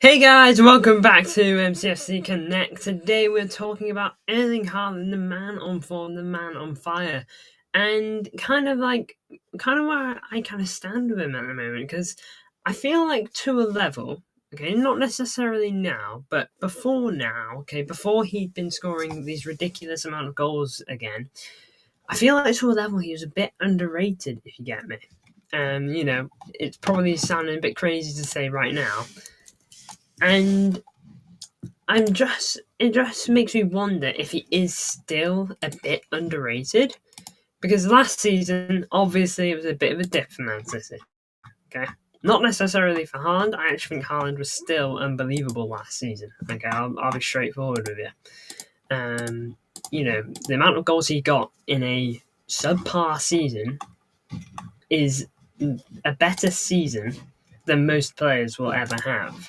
Hey guys, welcome back to MCFC Connect. Today we're talking about Erling Haaland, the man on form, the man on fire, and kind of where I kind of stand with him at the moment, because I feel like to a level, okay, not necessarily now, but before now, okay, before he'd been scoring these ridiculous amount of goals again, I feel like to a level he was a bit underrated, if you get me. It's probably sounding a bit crazy to say right now, and it just makes me wonder if he is still a bit underrated. Because last season, obviously, it was a bit of a dip for Man City. Okay, not necessarily for Haaland. I actually think Haaland was still unbelievable last season. Okay, I'll be straightforward with you. The amount of goals he got in a subpar season is a better season than most players will ever have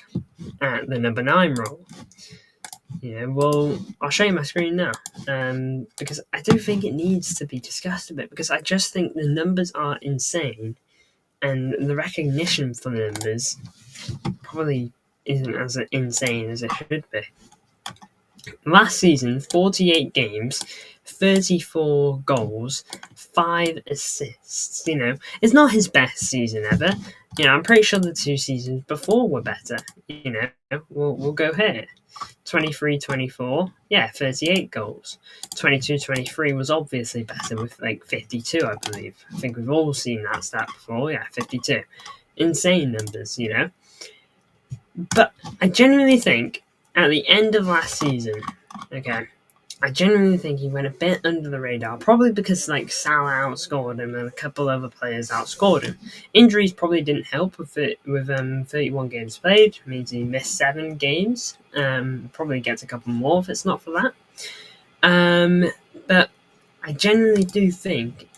at the number 9 role. I'll show you my screen now, because I do think it needs to be discussed a bit, because I just think the numbers are insane, and the recognition for the numbers probably isn't as insane as it should be. Last season, 48 games, 34 goals, 5 assists. It's not his best season ever. I'm pretty sure the 2 seasons before were better. We'll go here. 23-24, yeah, 38 goals. 22-23 was obviously better with 52, I believe. I think we've all seen that stat before, yeah, 52. Insane numbers. But I genuinely think at the end of last season, okay, I genuinely think he went a bit under the radar, probably because Salah outscored him and a couple other players outscored him. Injuries probably didn't help with 31 games played, means he missed 7 games. Probably gets a couple more if it's not for that. But I genuinely do think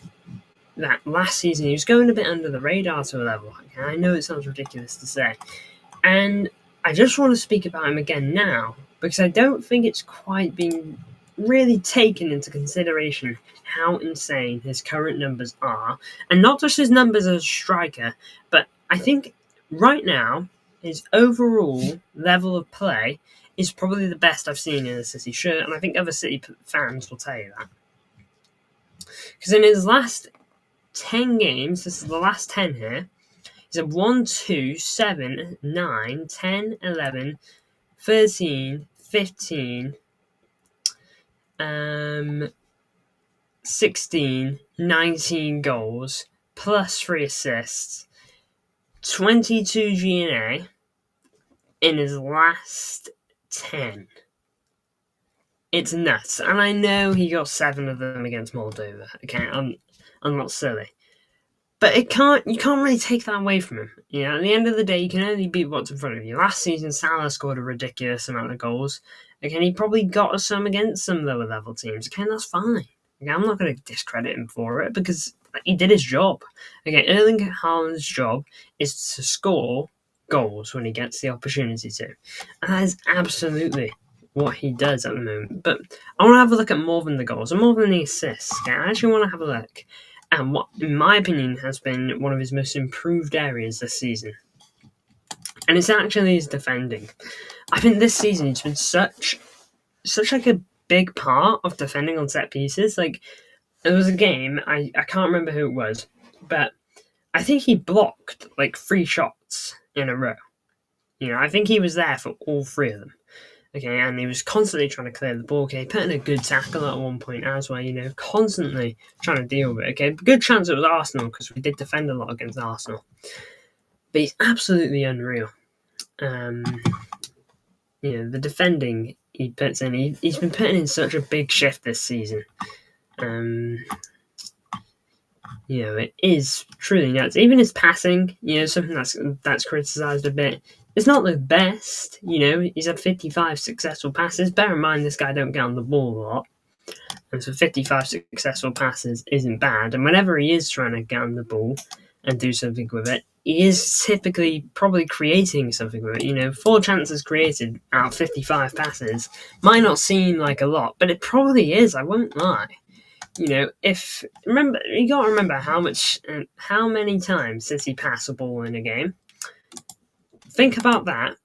that last season he was going a bit under the radar to a level. And I know it sounds ridiculous to say, and I just want to speak about him again now, because I don't think it's quite been really taken into consideration how insane his current numbers are. And not just his numbers as a striker, but I think right now his overall level of play is probably the best I've seen in a City shirt, and I think other City fans will tell you that. Because in his last 10 games, this is the last 10 here, he's a 1, 2, 7, 9, 10, 11, 13, 15, 16, 19 goals, plus 3 assists, 22 G&A in his last 10. It's nuts. And I know he got 7 of them against Moldova. Okay, I'm not silly. But you can't really take that away from him. At the end of the day, you can only beat what's in front of you. Last season, Salah scored a ridiculous amount of goals. Again, he probably got some against some lower level teams. Okay, that's fine. Okay, I'm not going to discredit him for it, because he did his job. Okay, Erling Haaland's job is to score goals when he gets the opportunity to. And that is absolutely what he does at the moment. But I want to have a look at more than the goals and more than the assists. Okay? I actually want to have a look and what, in my opinion, has been one of his most improved areas this season. And it's actually his defending. I think this season he's been such a big part of defending on set pieces. There was a game, I can't remember who it was, but I think he blocked 3 shots in a row. I think he was there for all 3 of them. Okay, and he was constantly trying to clear the ball. Okay, put in a good tackle at one point as well, constantly trying to deal with it. Okay, good chance it was Arsenal, because we did defend a lot against Arsenal. But he's absolutely unreal. The defending he puts in, he's been putting in such a big shift this season. It is truly nuts. Even his passing, something that's criticised a bit. It's not the best, he's had 55 successful passes. Bear in mind, this guy don't get on the ball a lot. And so 55 successful passes isn't bad. And whenever he is trying to get on the ball and do something with it, he is typically probably creating something with it. 4 chances created out of 55 passes might not seem like a lot, but it probably is, I won't lie. You got to remember how many times City pass a ball in a game. Think about that,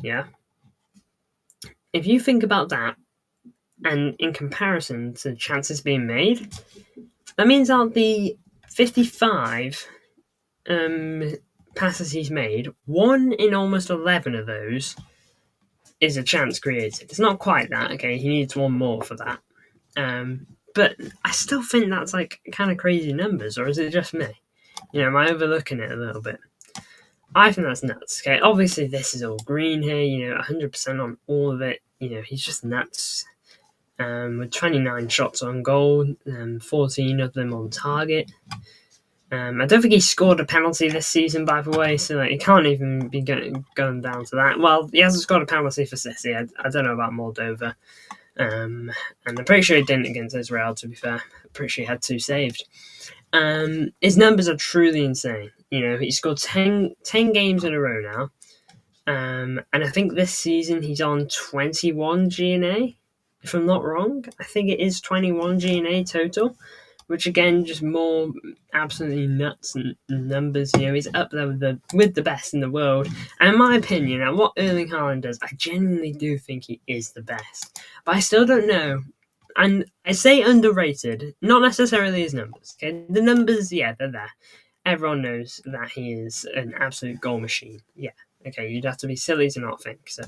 Yeah. If you think about that, and in comparison to chances being made, that means out of the 55 passes he's made, 1 in almost 11 of those is a chance created. It's not quite that, okay? He needs 1 more for that. But I still think that's like kind of crazy numbers, or is it just me? Am I overlooking it a little bit? I think that's nuts. Okay, obviously this is all green here. 100% on all of it. He's just nuts. With 29 shots on goal, 14 of them on target. I don't think he scored a penalty this season, by the way, so he can't even be going down to that. Well, he hasn't scored a penalty for City. I don't know about Moldova. And I'm pretty sure he didn't against Israel, to be fair. I'm pretty sure he had 2 saved. His numbers are truly insane. He scored 10 games in a row now. And I think this season he's on 21 GNA, if I'm not wrong. I think it is 21 GNA total, which again, just more absolutely nuts numbers. He's up there with the best in the world. And in my opinion, and what Erling Haaland does, I genuinely do think he is the best. But I still don't know. And I say underrated, not necessarily his numbers. Okay, the numbers, yeah, they're there. Everyone knows that he is an absolute goal machine. Yeah, okay, you'd have to be silly to not think so.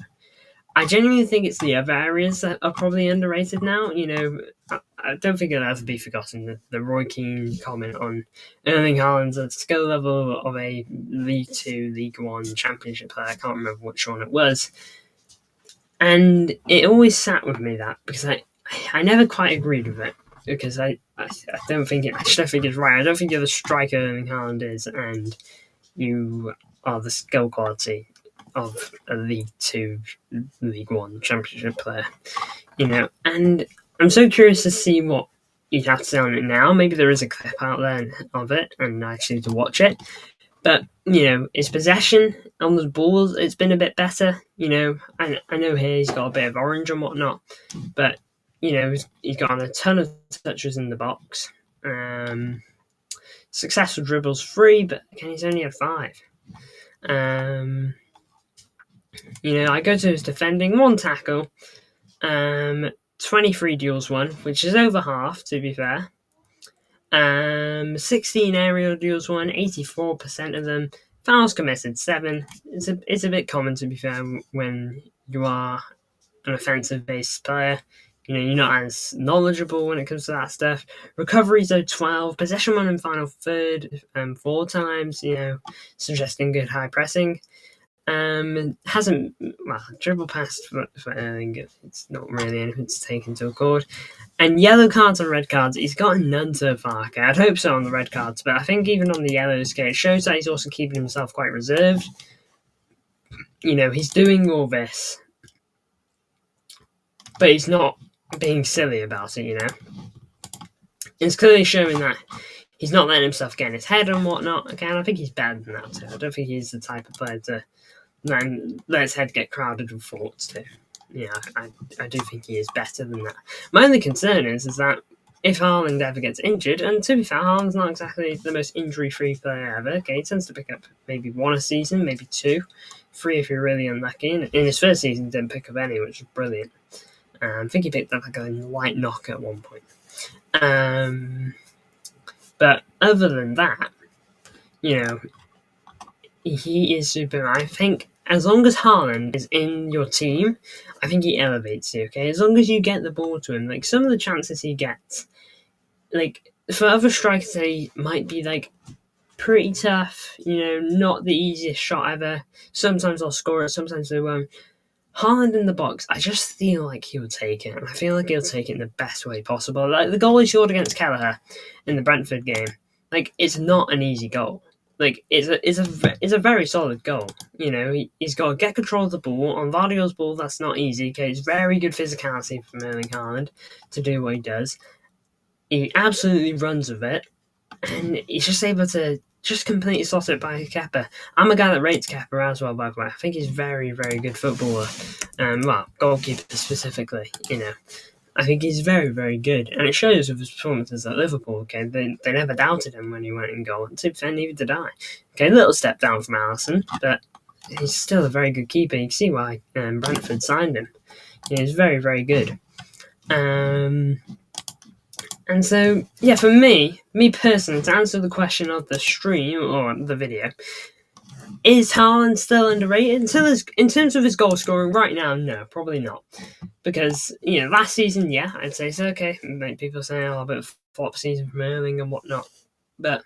I genuinely think it's the other areas that are probably underrated now. I don't think it'll ever be forgotten. The Roy Keane comment on Erling Haaland's skill level of a League 2, League 1 Championship player. I can't remember which one it was. And it always sat with me that, because I never quite agreed with it. Because I don't think it's right. I don't think you're the striker Erling Haaland is, and you are the skill quality of a League 2, League 1 Championship player. And I'm so curious to see what you'd have to say on it now. Maybe there is a clip out there of it, and I actually to watch it. But, his possession on the balls, it's been a bit better. I know here he's got a bit of orange and whatnot, but, he's got a ton of touches in the box. Successful dribbles 3, but again, he's only had 5. I go to his defending, 1 tackle, 23 duels won, which is over half, to be fair. 16 aerial duels won, 84% of them. Fouls committed, 7. It's a bit common, to be fair, when you are an offensive-based player. You're not as knowledgeable when it comes to that stuff. Recoveries, though, 12. Possession won in final third 4 times, suggesting good high pressing. Dribble past for Erling, it's not really anything to take into account. And yellow cards and red cards, he's gotten none so far. Okay, I'd hope so on the red cards, but I think even on the yellows, it shows that he's also keeping himself quite reserved. He's doing all this, but he's not being silly about it, It's clearly showing that he's not letting himself get in his head and whatnot. Okay, and I think he's better than that too. I don't think he's the type of player to let his head get crowded with thoughts too. I do think he is better than that. My only concern is that if Haaland ever gets injured, and to be fair, Haaland's not exactly the most injury-free player ever. Okay, he tends to pick up maybe 1 a season, maybe 2, 3 if you're really unlucky. In his first season, he didn't pick up any, which was brilliant. I think he picked up like a light knock at one point. But other than that, he is super. I think as long as Haaland is in your team, I think he elevates you, okay? As long as you get the ball to him, like some of the chances he gets, like for other strikers, they might be like pretty tough, not the easiest shot ever. Sometimes they'll score it, sometimes they won't. Haaland in the box, I just feel like he'll take it, and I feel like he'll take it in the best way possible. Like the goal he scored against Kelleher in the Brentford game, like it's not an easy goal. Like it's a very solid goal. He's got to get control of the ball. On Vardio's ball, that's not easy. Okay, it's very good physicality from Erling Haaland to do what he does. He absolutely runs with it, and he's just able to just completely slot it by Kepa. I'm a guy that rates Kepa as well, by the way. I think he's very, very good footballer. Goalkeeper specifically, I think he's very, very good. And it shows with his performances at Liverpool, okay? They never doubted him when he went in goal. And to be fair, neither did I. Okay, a little step down from Alisson, but he's still a very good keeper. You can see why Brentford signed him. He's very, very good. And so, yeah, for me personally, to answer the question of the stream or the video, is Haaland still underrated? In terms of his goal scoring right now, no, probably not. Because, last season, yeah, I'd say so, okay. People say, a bit of flop season from Erling and whatnot. But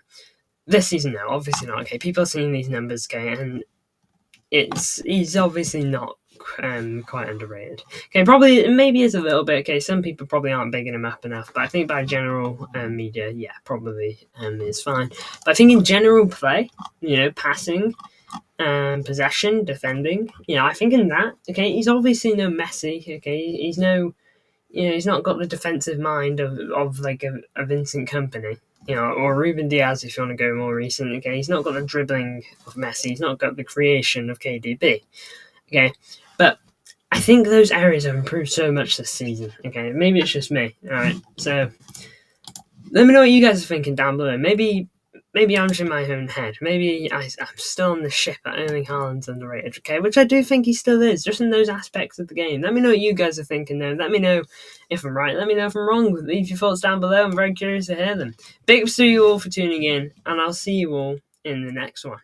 this season, no, obviously not, okay. People are seeing these numbers, okay, and he's obviously not quite underrated. Okay, probably maybe is a little bit. Okay, some people probably aren't bigging him up enough, but I think by general media, yeah, probably is fine. But I think in general play, passing, possession, defending, I think in that, okay, he's obviously no Messi. Okay, he's no, he's not got the defensive mind of like a Vincent Kompany. Or Ruben Diaz if you want to go more recent. Okay, he's not got the dribbling of Messi. He's not got the creation of KDB. Okay, but I think those areas have improved so much this season. Okay, maybe it's just me. All right, so let me know what you guys are thinking down below. Maybe I'm just in my own head. Maybe I'm still on the ship that Erling Haaland's underrated. Okay, which I do think he still is, just in those aspects of the game. Let me know what you guys are thinking though. Let me know if I'm right. Let me know if I'm wrong. Leave your thoughts down below. I'm very curious to hear them. Big ups to you all for tuning in, and I'll see you all in the next one.